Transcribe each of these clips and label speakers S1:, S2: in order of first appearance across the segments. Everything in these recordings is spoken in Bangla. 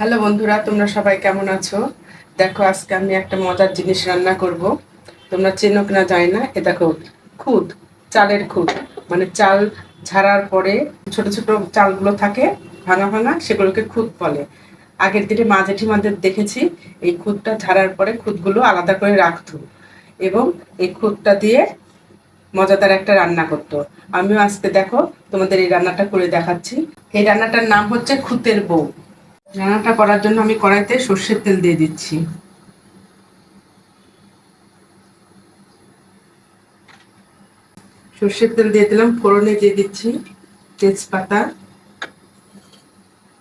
S1: হ্যালো বন্ধুরা, তোমরা সবাই কেমন আছো? দেখো, আজকে আমি একটা মজার জিনিস রান্না করব। তোমরা চেনো কিনা জানি না। দেখো, খুদ, চালের খুদ, মানে চাল ঝাড়ার পরে ছোট ছোট চালগুলো থাকে ভাঙা ভাঙা, সেগুলোকে খুদ বলে। আগের দিনে মা জেঠিমাদের দেখেছি এই খুদটা ঝাড়ার পরে খুদগুলো আলাদা করে রাখতো এবং এই খুদটা দিয়ে মজাদার একটা রান্না করতো। আমিও আজকে দেখো তোমাদের এই রান্নাটা করে দেখাচ্ছি। এই রান্নাটার নাম হচ্ছে খুতের বউ। রান্নাটা করার জন্য আমি কড়াইতে সর্ষের তেল দিয়ে দিচ্ছি। সর্ষের তেল দিয়ে দিলাম, ফোড়নে দিয়ে দিচ্ছি তেজপাতা,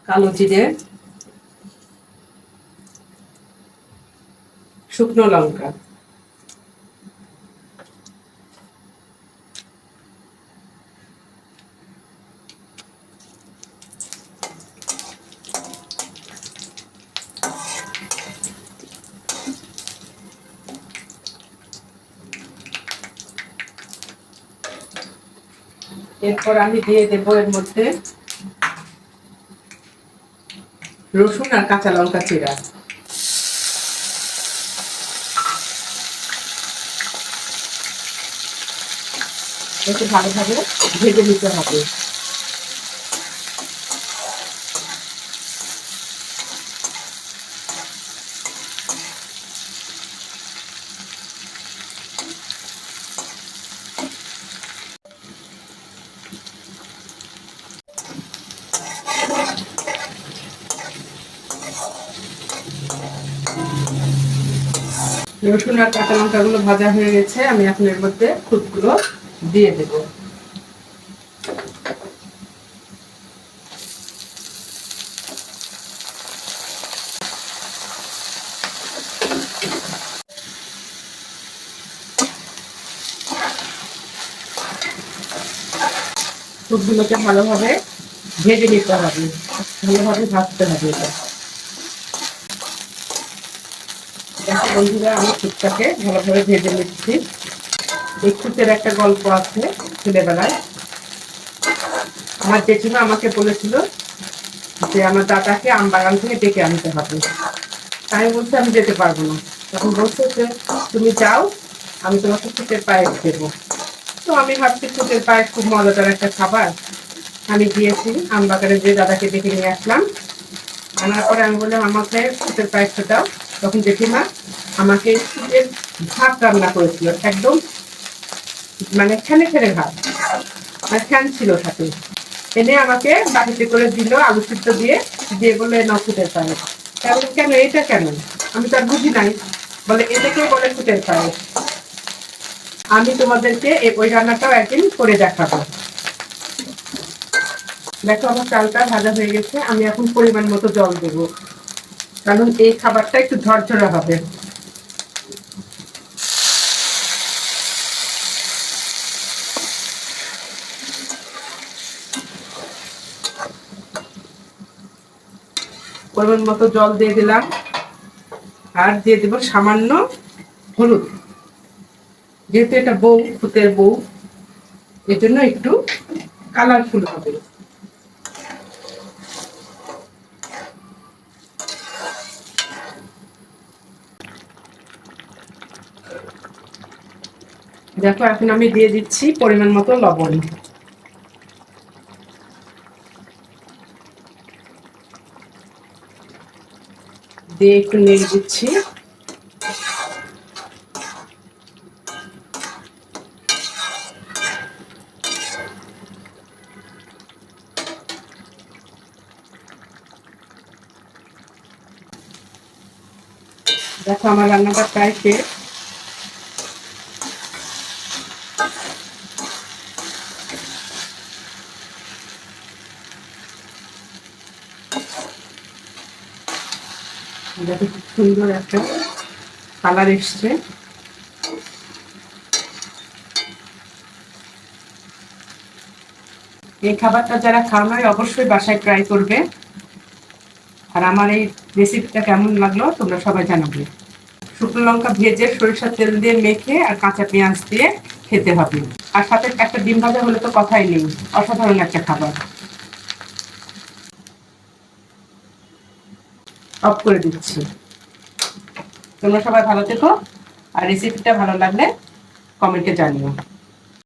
S1: কালো জিরে, শুকনো লঙ্কা। এরপর আমি দিয়ে দেবো এর মধ্যে রসুন আর কাঁচা লঙ্কা চিরা। একটু ভালোভাবে ভেজে নিতে হবে। রসুন আর কাঁচা লঙ্কাগুলো ভাজা হয়ে গেছে, আমি এখন এর মধ্যে খুদগুলো দিয়ে দেবো। খুদগুলোকে ভালোভাবে ভেজে নিতে হবে, ভালোভাবে ভাজতে হবে। এটা বন্ধুরা, আমি খুদটাকে ভালোভাবে ভেজে নিচ্ছি। এই খুদের একটা গল্প আছে। ছেলেবেলায় আমার জেঠিমা আমাকে বলেছিল যে আমার দাদাকে আম বাগান থেকে ডেকে আনতে হবে। তাই বলছে আমি যেতে পারবো না। তখন বলছে যে তুমি যাও, আমি তোমাকে খুদের পায়েস দেবো। তো আমি ভাবছি খুদের পায়েস খুব মজাদার একটা খাবার। আমি গিয়েছি আম বাগানে, যে দাদাকে ডেকে নিয়ে আসলাম। আনার পরে আমি বললাম আমাকে খুদের পায়েসটা দাও। তখন জেঠিমা আমাকে খুদের ভাত রান্না করেছিল, একদম মানে ছেলে ছেলে ভাত, আর ফ্যান ছিল সাথে। এনে আমাকে বাটিতে করে দিল আলু সিদ্ধ দিয়ে, দিয়ে বলে নাও খুদের পায়েস। তাহলে কেন, এটা কেন? আমি তো আর বুঝি নাই। বলে এটাকে বলে খুদের পায়েস। আমি তোমাদেরকে ওই রান্নাটাও একদিন করে দেখাবো। দেখো, আমার চালটা ভাজা হয়ে গেছে। আমি এখন পরিমাণ মতো জল দেবো, কারণ এই খাবারটা একটু ঝরঝরা হবে। পরিমাণ মতো জল দিয়ে দিলাম, আর দিয়ে দেবো সামান্য হলুদ। যেহেতু এটা বউ, ভূতের বউ, এর জন্য একটু কালারফুল হবে। দেখো, এখন আমি দিয়ে দিচ্ছি পরিমাণ মতো লবণ। দিয়ে একটু নেড়ে দিচ্ছি। দেখো, আমার রান্নাটা প্রায় শেষ। দেখো, খুব সুন্দর একটা কালার এসছে। এই খাবারটা যারা খাও নাই অবশ্যই বাসায় ট্রাই করবে। আর আমার এই রেসিপিটা কেমন লাগলো তোমরা সবাই জানাবে। শুকনো লঙ্কা ভেজে সরিষার তেল দিয়ে মেখে আর কাঁচা পেঁয়াজ দিয়ে খেতে হবে। আর সাথে একটা ডিম ভাজা হলে তো কথাই নেই। অসাধারণ একটা খাবার। অফ করে দিচ্ছি। তোমরা সবাই ভালো থেকো, আর রেসিপিটা ভালো লাগলে কমেন্টে জানিও।